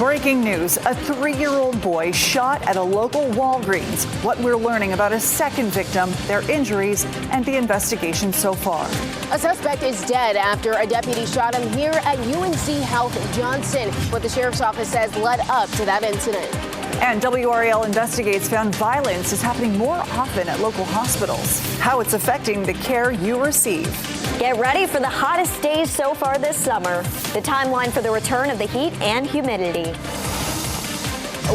Breaking news, a 3-year-old boy shot at a local Walgreens. What we're learning about a second victim, their injuries, and the investigation so far. A suspect is dead after a deputy shot him here at UNC Health Johnston. What the sheriff's office says led up to that incident. And WRAL investigates found violence is happening more often at local hospitals. How it's affecting the care you receive. Get ready for the hottest days so far this summer. The timeline for the return of the heat and humidity.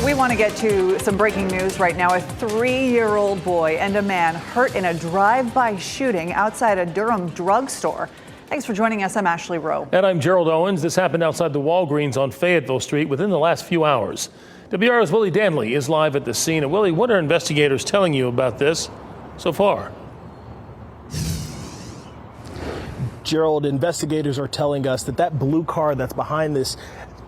We want to get to some breaking news right now. A 3-year-old boy and a man hurt in a drive-by shooting outside a Durham drugstore. Thanks for joining us. I'm Ashley Rowe. And I'm Gerald Owens. This happened outside the Walgreens on Fayetteville Street within the last few hours. WRAL's Willie Danley is live at the scene. And Willie, what are investigators telling you about this so far? Gerald, investigators are telling us that blue car that's behind this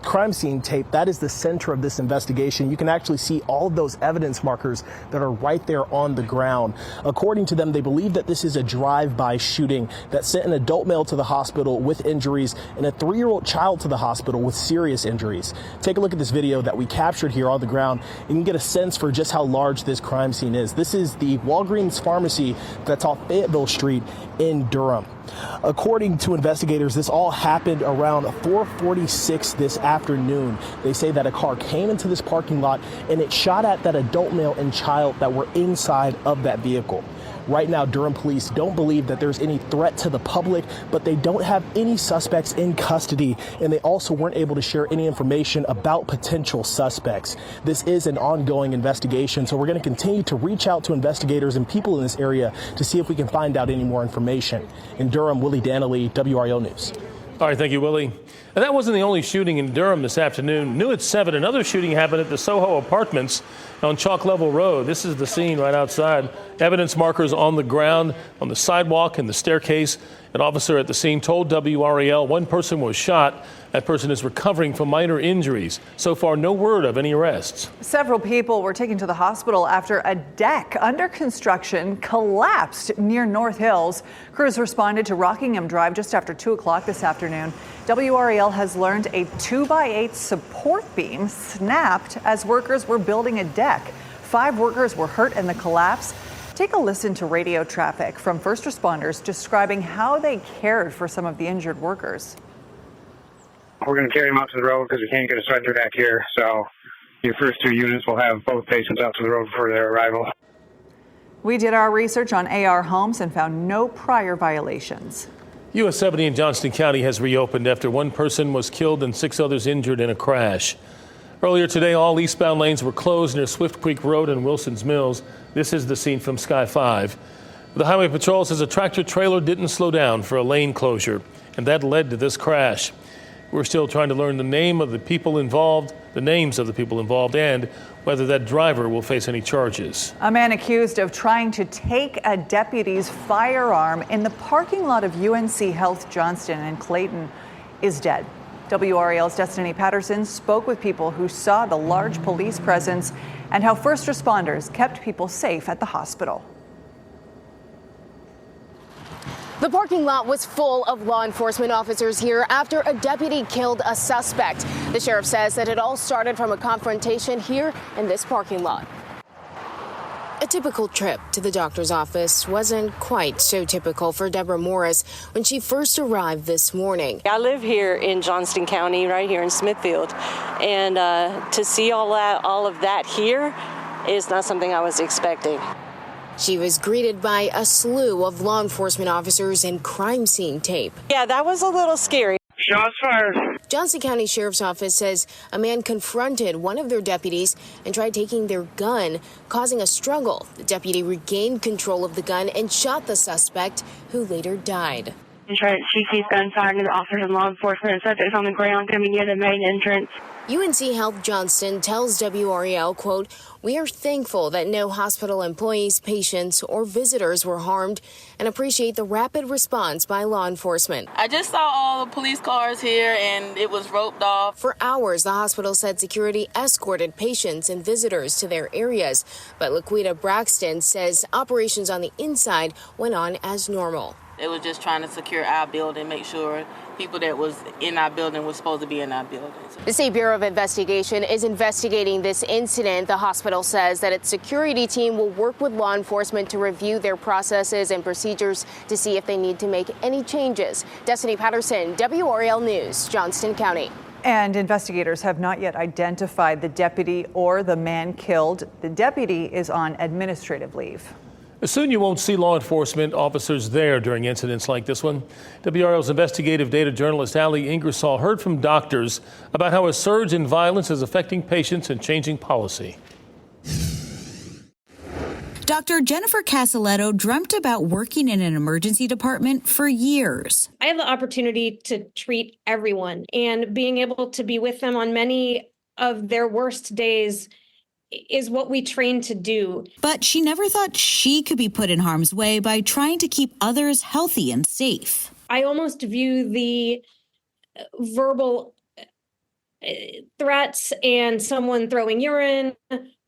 crime scene tape, that is the center of this investigation. You can actually see all of those evidence markers that are right there on the ground. According to them, they believe that this is a drive-by shooting that sent an adult male to the hospital with injuries and a 3-year-old child to the hospital with serious injuries. Take a look at this video that we captured here on the ground and you can get a sense for just how large this crime scene is. This is the Walgreens pharmacy that's off Fayetteville Street in Durham. According to investigators, this all happened around 4:46 this afternoon. They say that a car came into this parking lot and it shot at that adult male and child that were inside of that vehicle. Right now, Durham police don't believe that there's any threat to the public, but they don't have any suspects in custody, and they also weren't able to share any information about potential suspects. This is an ongoing investigation, so we're going to continue to reach out to investigators and people in this area to see if we can find out any more information. In Durham, Willie Danley, WRAL News. All right, thank you, Willie. And that wasn't the only shooting in Durham this afternoon. New at 7, another shooting happened at the Soho Apartments on Chalk Level Road. This is the scene right outside. Evidence markers on the ground, on the sidewalk, and the staircase. An officer at the scene told WRAL one person was shot. That person is recovering from minor injuries. So far, no word of any arrests. Several people were taken to the hospital after a deck under construction collapsed near North Hills. Crews responded to Rockingham Drive just after 2 o'clock this afternoon. WRAL has learned a 2x8 support beam snapped as workers were building a deck. 5 workers were hurt in the collapse. Take a listen to radio traffic from first responders describing how they cared for some of the injured workers. We're going to carry them out to the road because we can't get a stretcher back here. So your first 2 units will have both patients out to the road for their arrival. We did our research on AR homes and found no prior violations. US 70 in Johnston County has reopened after 1 person was killed and 6 others injured in a crash. Earlier today, all eastbound lanes were closed near Swift Creek Road and Wilson's Mills. This is the scene from Sky 5. The Highway Patrol says a tractor trailer didn't slow down for a lane closure, and that led to this crash. We're still trying to learn the names of the people involved, and whether that driver will face any charges. A man accused of trying to take a deputy's firearm in the parking lot of UNC Health Johnston in Clayton is dead. WRAL's Destiny Patterson spoke with people who saw the large police presence and how first responders kept people safe at the hospital. The parking lot was full of law enforcement officers here after a deputy killed a suspect. The sheriff says that it all started from a confrontation here in this parking lot. A typical trip to the doctor's office wasn't quite so typical for Deborah Morris when she first arrived this morning. I live here in Johnston County, right here in Smithfield, and to see all of that here is not something I was expecting. She was greeted by a slew of law enforcement officers and crime scene tape. Yeah, that was a little scary. Shots fired. Johnston County Sheriff's Office says a man confronted one of their deputies and tried taking their gun, causing a struggle. The deputy regained control of the gun and shot the suspect, who later died. She sees gunfire and the officers and law enforcement and subjects on the ground coming near the main entrance. UNC Health Johnston tells WRAL, quote, "We are thankful that no hospital employees, patients, or visitors were harmed and appreciate the rapid response by law enforcement." I just saw all the police cars here and it was roped off. For hours, the hospital said security escorted patients and visitors to their areas. But Laquita Braxton says operations on the inside went on as normal. They was just trying to secure our building, make sure people that was in our building was supposed to be in our building. The State Bureau of Investigation is investigating this incident. The hospital says that its security team will work with law enforcement to review their processes and procedures to see if they need to make any changes. Destiny Patterson, WRAL News, Johnston County. And investigators have not yet identified the deputy or the man killed. The deputy is on administrative leave. Soon you won't see law enforcement officers there during incidents like this one. WRL's investigative data journalist Ali Ingersoll heard from doctors about how a surge in violence is affecting patients and changing policy. Dr. Jennifer Casaletto dreamt about working in an emergency department for years. I have the opportunity to treat everyone, and being able to be with them on many of their worst days is what we train to do. But she never thought she could be put in harm's way by trying to keep others healthy and safe. I almost view the verbal threats and someone throwing urine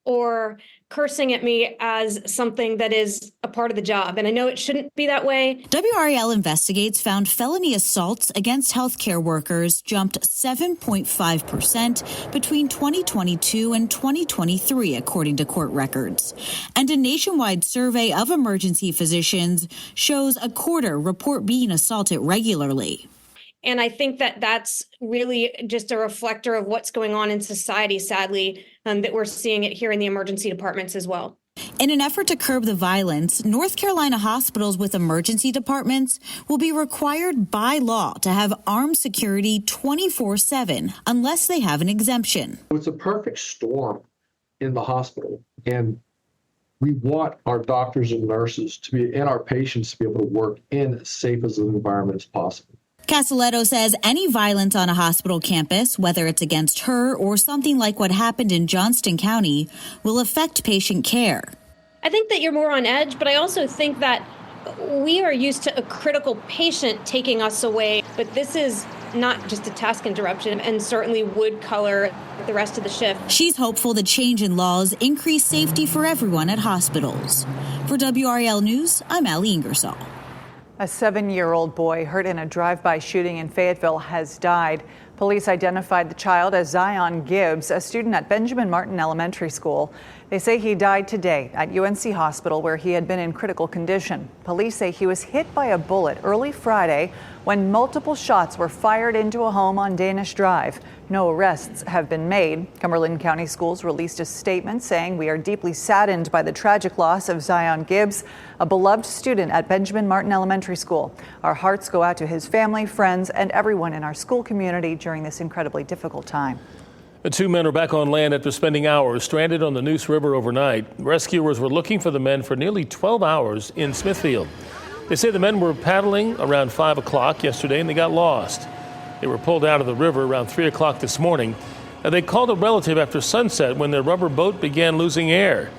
or cursing at me as something that is a part of the job. And I know it shouldn't be that way. WRAL Investigates found felony assaults against healthcare workers jumped 7.5% between 2022 and 2023, according to court records. And a nationwide survey of emergency physicians shows a quarter report being assaulted regularly. And I think that that's really just a reflector of what's going on in society, sadly, that we're seeing it here in the emergency departments as well. In an effort to curb the violence, North Carolina hospitals with emergency departments will be required by law to have armed security 24/7 unless they have an exemption. It's a perfect storm in the hospital, and we want our doctors and nurses to be, and our patients to be able to work in as safe as an environment as possible. Casaletto says any violence on a hospital campus, whether it's against her or something like what happened in Johnston County, will affect patient care. I think that you're more on edge, but I also think that we are used to a critical patient taking us away. But this is not just a task interruption and certainly would color the rest of the shift. She's hopeful the change in laws increase safety for everyone at hospitals. For WRAL News, I'm Ali Ingersoll. A 7-year-old boy hurt in a drive-by shooting in Fayetteville has died. Police identified the child as Zion Gibbs, a student at Benjamin Martin Elementary School. They say he died today at UNC Hospital, where he had been in critical condition. Police say he was hit by a bullet early Friday when multiple shots were fired into a home on Danish Drive. No arrests have been made. Cumberland County Schools released a statement saying, "We are deeply saddened by the tragic loss of Zion Gibbs, a beloved student at Benjamin Martin Elementary School. Our hearts go out to his family, friends, and everyone in our school community during this incredibly difficult time." The 2 men are back on land after spending hours stranded on the Neuse River overnight. Rescuers were looking for the men for nearly 12 hours in Smithfield. They say the men were paddling around 5 o'clock yesterday and they got lost. They were pulled out of the river around 3 o'clock this morning. They called a relative after sunset when their rubber boat began losing air.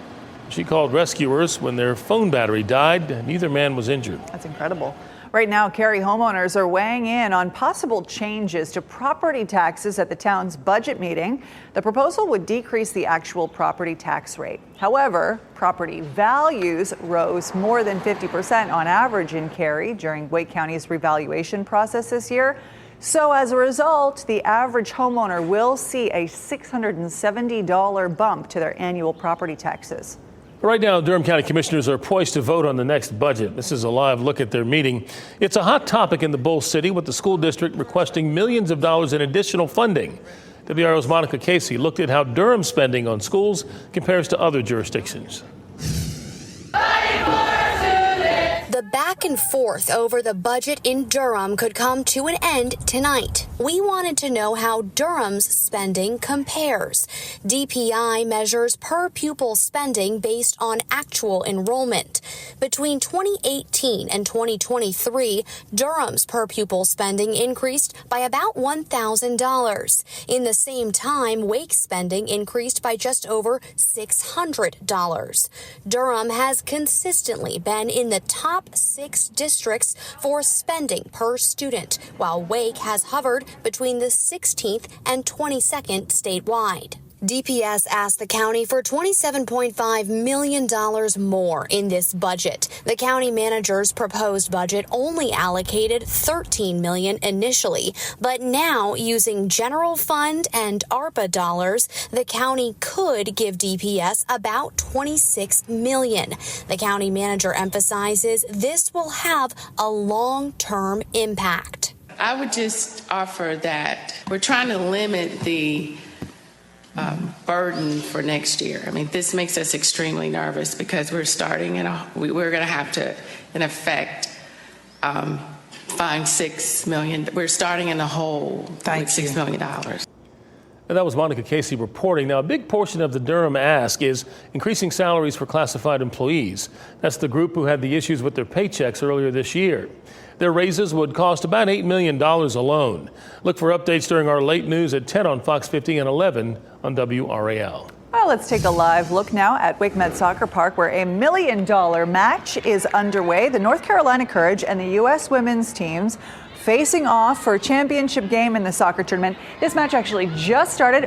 She called rescuers when their phone battery died. Neither man was injured. That's incredible. Right now, Cary homeowners are weighing in on possible changes to property taxes at the town's budget meeting. The proposal would decrease the actual property tax rate. However, property values rose more than 50% on average in Cary during Wake County's revaluation process this year. So as a result, the average homeowner will see a $670 bump to their annual property taxes. Right now, Durham County Commissioners are poised to vote on the next budget. This is a live look at their meeting. It's a hot topic in the Bull City, with the school district requesting millions of dollars in additional funding. WRO's Monica Casey looked at how Durham's spending on schools compares to other jurisdictions. The back and forth over the budget in Durham could come to an end tonight. We wanted to know how Durham's spending compares. DPI measures per pupil spending based on actual enrollment. Between 2018 and 2023, Durham's per pupil spending increased by about $1,000. In the same time, Wake's spending increased by just over $600. Durham has consistently been in the top 6 districts for spending per student, while Wake has hovered between the 16th and 22nd statewide. DPS asked the county for $27.5 million more in this budget. The county manager's proposed budget only allocated $13 million initially, but now using general fund and ARPA dollars, the county could give DPS about $26 million. The county manager emphasizes this will have a long-term impact. I would just offer that we're trying to limit the burden for next year. I mean, this makes us extremely nervous because we're starting we're going to have to, in effect, find $6 million. We're starting in the hole with $6 million. And that was Monica Casey reporting. Now, a big portion of the Durham ask is increasing salaries for classified employees. That's the group who had the issues with their paychecks earlier this year. Their raises would cost about $8 million alone. Look for updates during our late news at 10 on Fox 50 and 11 on WRAL. Well, let's take a live look now at WakeMed Soccer Park, where $1 million match is underway. The North Carolina Courage and the U.S. women's teams facing off for a championship game in the soccer tournament. This match actually just started.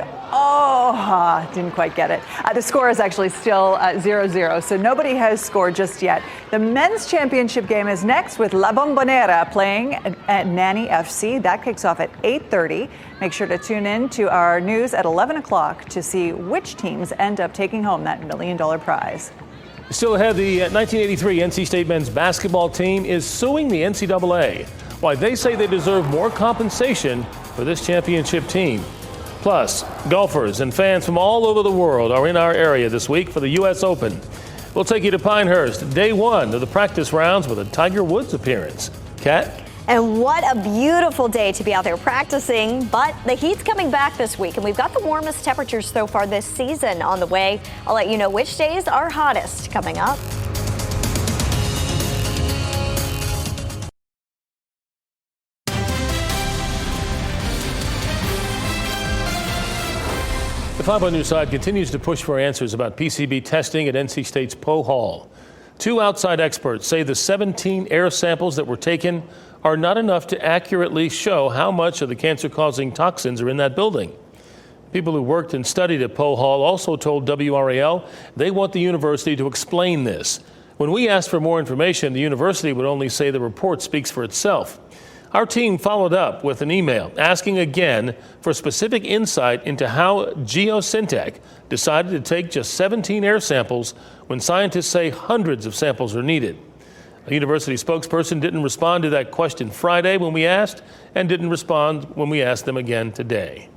Didn't quite get it. The score is actually still 0-0, so nobody has scored just yet. The men's championship game is next with La Bombonera playing at Nanny FC. That kicks off at 8:30. Make sure to tune in to our news at 11 o'clock to see which teams end up taking home that $1 million prize. Still ahead, the 1983 NC State men's basketball team is suing the NCAA. Why they say they deserve more compensation for this championship team. Plus, golfers and fans from all over the world are in our area this week for the U.S. Open. We'll take you to Pinehurst, day one of the practice rounds with a Tiger Woods appearance. Kat? And what a beautiful day to be out there practicing, but the heat's coming back this week, and we've got the warmest temperatures so far this season on the way. I'll let you know which days are hottest coming up. The 5 on News side continues to push for answers about PCB testing at NC State's Poe Hall. Two outside experts say the 17 air samples that were taken are not enough to accurately show how much of the cancer-causing toxins are in that building. People who worked and studied at Poe Hall also told WRAL they want the university to explain this. When we asked for more information, the university would only say the report speaks for itself. Our team followed up with an email asking again for specific insight into how Geosyntec decided to take just 17 air samples when scientists say hundreds of samples are needed. A university spokesperson didn't respond to that question Friday when we asked, and didn't respond when we asked them again today.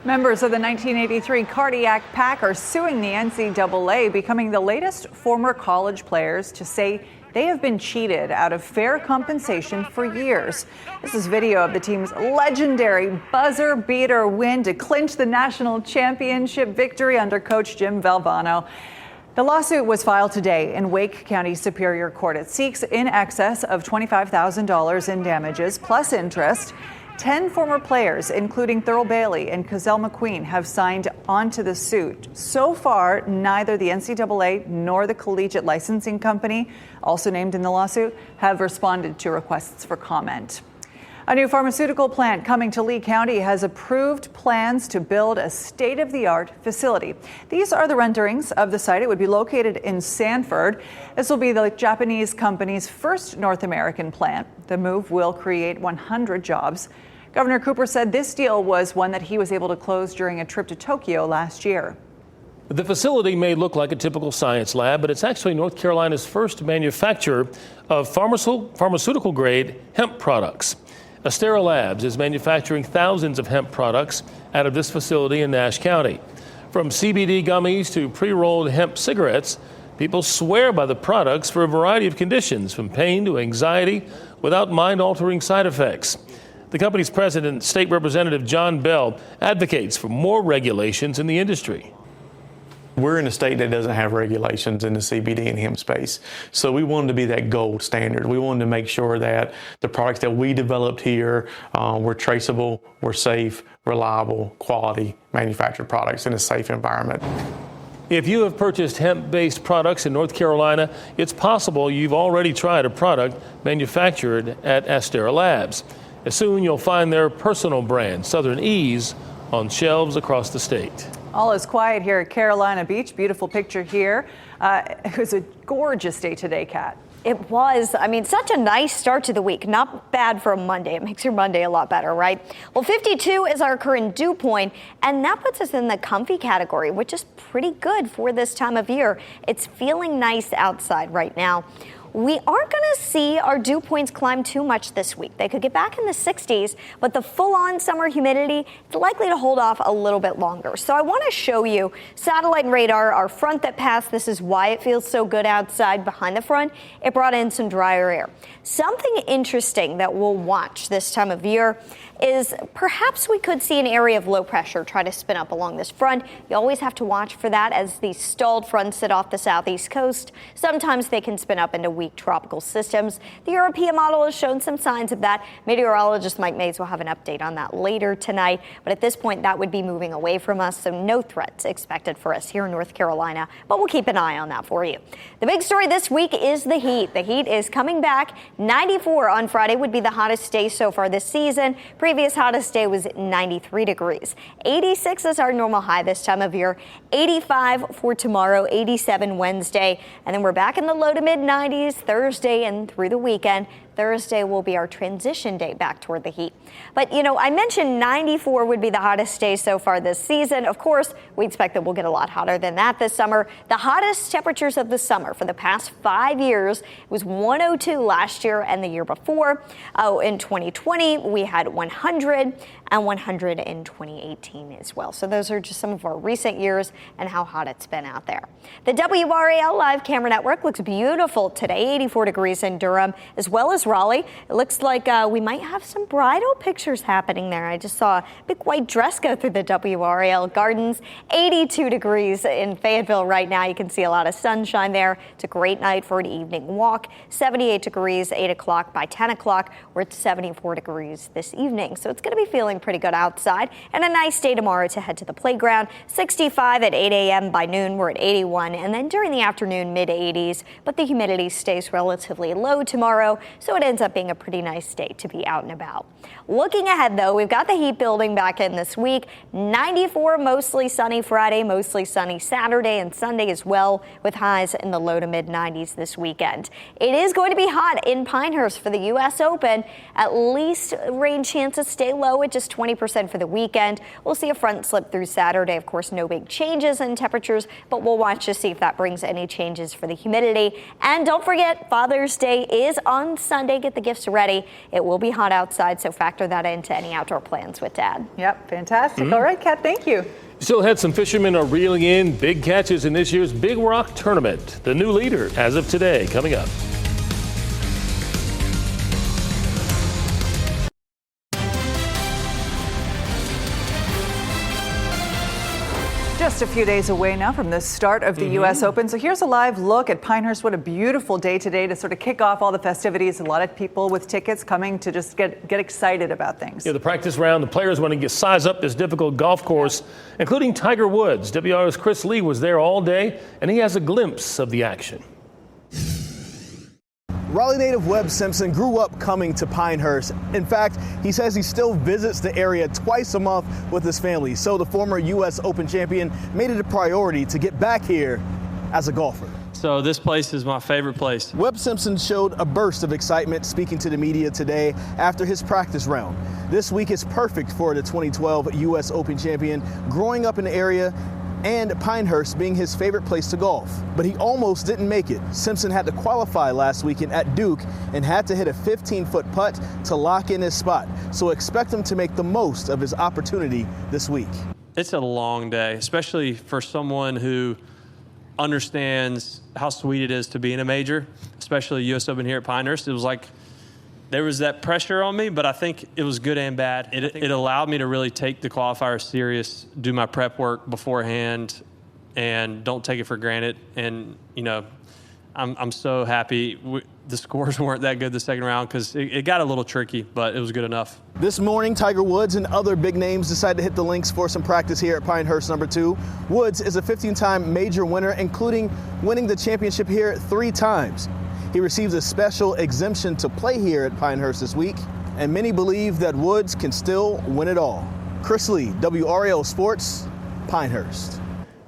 Members of the 1983 Cardiac Pack are suing the NCAA, becoming the latest former college players to say they have been cheated out of fair compensation for years. This is video of the team's legendary buzzer beater win to clinch the national championship victory under coach Jim Valvano. The lawsuit was filed today in Wake County Superior Court. It seeks in excess of $25,000 in damages plus interest. 10 former players, including Thurl Bailey and Cazell McQueen, have signed onto the suit. So far, neither the NCAA nor the Collegiate Licensing Company, also named in the lawsuit, have responded to requests for comment. A new pharmaceutical plant coming to Lee County has approved plans to build a state-of-the-art facility. These are the renderings of the site. It would be located in Sanford. This will be the Japanese company's first North American plant. The move will create 100 jobs. Governor Cooper said this deal was one that he was able to close during a trip to Tokyo last year. The facility may look like a typical science lab, but it's actually North Carolina's first manufacturer of pharmaceutical-grade hemp products. Astera Labs is manufacturing thousands of hemp products out of this facility in Nash County. From CBD gummies to pre-rolled hemp cigarettes, people swear by the products for a variety of conditions, from pain to anxiety, without mind-altering side effects. The company's president, State Representative John Bell, advocates for more regulations in the industry. We're in a state that doesn't have regulations in the CBD and hemp space. So we wanted to be that gold standard. We wanted to make sure that the products that we developed here were traceable, were safe, reliable, quality manufactured products in a safe environment. If you have purchased hemp-based products in North Carolina, it's possible you've already tried a product manufactured at Astera Labs. Soon you'll find their personal brand, Southern Ease, on shelves across the state. All is quiet here at Carolina Beach. Beautiful picture here. It was a gorgeous day today, Kat. It was. I mean, such a nice start to the week. Not bad for a Monday. It makes your Monday a lot better, right? Well, 52 is our current dew point, and that puts us in the comfy category, which is pretty good for this time of year. It's feeling nice outside right now. We aren't going to see our dew points climb too much this week. They could get back in the 60s, but the full-on summer humidity is likely to hold off a little bit longer. So I want to show you satellite radar, our front that passed. This is why it feels so good outside. Behind the front, it brought in some drier air. Something interesting that we'll watch this time of year is perhaps we could see an area of low pressure try to spin up along this front. You always have to watch for that as these stalled fronts sit off the southeast coast. Sometimes they can spin up into weak tropical systems. The European model has shown some signs of that. Meteorologist Mike Mays will have an update on that later tonight. But at this point, that would be moving away from us, so no threats expected for us here in North Carolina. But we'll keep an eye on that for you. The big story this week is the heat. The heat is coming back. 94 on Friday would be the hottest day so far this season. Previous hottest day was 93 degrees. 86 is our normal high this time of year. 85 for tomorrow, 87 Wednesday. And then we're back in the low to mid 90s Thursday and through the weekend. Thursday will be our transition day back toward the heat. But, you know, I mentioned 94 would be the hottest day so far this season. Of course, we expect that we'll get a lot hotter than that this summer. The hottest temperatures of the summer for the past 5 years was 102 last year and the year before. In 2020, we had 100 and 100 in 2018 as well. So those are just some of our recent years and how hot it's been out there. The WRAL live camera network looks beautiful today, 84 degrees in Durham, as well as Raleigh. It looks like we might have some bridal pictures happening there. I just saw a big white dress go through the WRAL Gardens. 82 degrees in Fayetteville right now. You can see a lot of sunshine there. It's a great night for an evening walk. 78 degrees, 8 o'clock. By 10 o'clock, we're at 74 degrees this evening. So it's going to be feeling pretty good outside. And a nice day tomorrow to head to the playground. 65 at 8 a.m. By noon, we're at 81. And then during the afternoon, mid 80s. But the humidity stays relatively low tomorrow. So it ends up being a pretty nice day to be out and about. Looking ahead, though, we've got the heat building back in this week. 94, mostly sunny Friday, mostly sunny Saturday and Sunday as well, with highs in the low to mid 90s this weekend. It is going to be hot in Pinehurst for the U.S. Open. At least rain chances stay low at just 20% for the weekend. We'll see a front slip through Saturday. Of course, no big changes in temperatures, but we'll watch to see if that brings any changes for the humidity. And don't forget, Father's Day is on Sunday. Get the gifts ready. It will be hot outside, so factor that into any outdoor plans with Dad. Yep, fantastic. All right, Kat, thank you. Still ahead, some fishermen are reeling in big catches in this year's Big Rock Tournament. The new leader as of today, coming up. Just a few days away now from the start of the U.S. Open. So here's a live look at Pinehurst. What a beautiful day today to sort of kick off all the festivities. A lot of people with tickets coming to just get excited about things. Yeah, the practice round, the players want to size up this difficult golf course, including Tiger Woods. WRAL's Chris Lee was there all day, and he has a glimpse of the action. Raleigh native Webb Simpson grew up coming to Pinehurst. In fact, he says he still visits the area twice a month with his family. So the former U.S. Open champion made it a priority to get back here as a golfer. So this place is my favorite place. Webb Simpson showed a burst of excitement speaking to the media today after his practice round. This week is perfect for the 2012 U.S. Open champion, growing up in the area and Pinehurst being his favorite place to golf. But he almost didn't make it. Simpson had to qualify last weekend at Duke and had to hit a 15-foot putt to lock in his spot. So expect him to make the most of his opportunity this week. It's a long day, especially for someone who understands how sweet it is to be in a major, especially U.S. Open here at Pinehurst. It was like there was that pressure on me, but I think it was good and bad. It allowed me to really take the qualifier serious, do my prep work beforehand, and don't take it for granted. And, you know, I'm so happy the scores weren't that good the second round because it got a little tricky, but it was good enough. This morning, Tiger Woods and other big names decided to hit the links for some practice here at Pinehurst #2. Woods is a 15-time major winner, including winning the championship here 3 times. He receives a special exemption to play here at Pinehurst this week, and many believe that Woods can still win it all. Chris Lee, WRAL Sports, Pinehurst.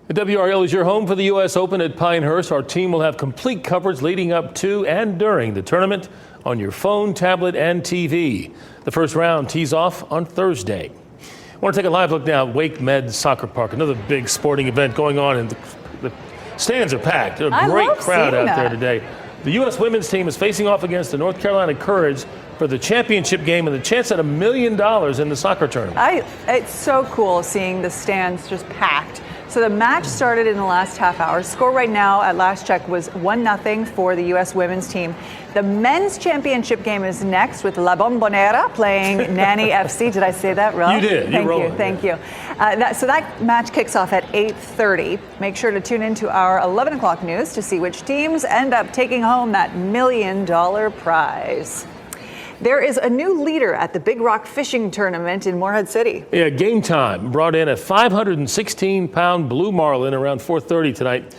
WRAL is your home for the U.S. Open at Pinehurst. Our team will have complete coverage leading up to and during the tournament on your phone, tablet, and TV. The first round tees off on Thursday. I want to take a live look now at Wake Med Soccer Park, another big sporting event going on, and the stands are packed. A great crowd out there today. The U.S. women's team is facing off against the North Carolina Courage for the championship game and the chance at $1 million in the soccer tournament. It's so cool seeing the stands just packed. So the match started in the last half hour. Score right now at last check was 1-0 for the U.S. women's team. The men's championship game is next with La Bombonera playing Nanny FC. Did I say that right? You did. Thank you. So that match kicks off at 8:30. Make sure to tune into our 11 o'clock news to see which teams end up taking home that $1 million prize. There is a new leader at the Big Rock Fishing Tournament in Morehead City. Yeah, Game Time brought in a 516-pound blue marlin around 4:30 tonight.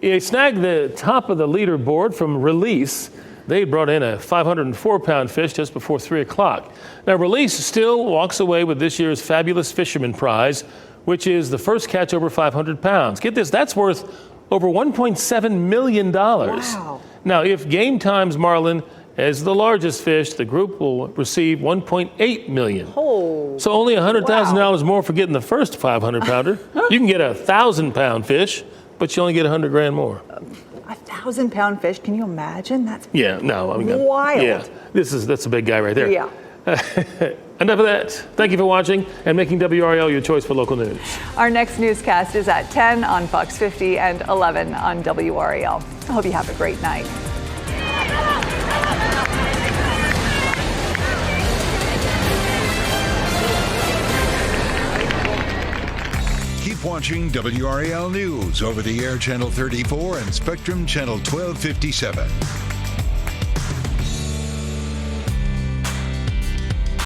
He snagged the top of the leaderboard from Release. They brought in a 504-pound fish just before 3 o'clock. Now, Release still walks away with this year's Fabulous Fisherman Prize, which is the first catch over 500 pounds. Get this, that's worth over $1.7 million. Wow. Now, if Game Time's marlin as the largest fish, the group will receive $1.8 million. Oh, so only $100,000 more for getting the first 500-pounder. You can get a 1,000-pound fish, but you only get $100,000 more. A 1,000-pound fish? Can you imagine? That's wild. Yeah, that's a big guy right there. Yeah. Enough of that. Thank you for watching and making WRAL your choice for local news. Our next newscast is at 10 on Fox 50 and 11 on WRAL. I hope you have a great night. Keep watching WRAL News over the air Channel 34 and Spectrum Channel 1257.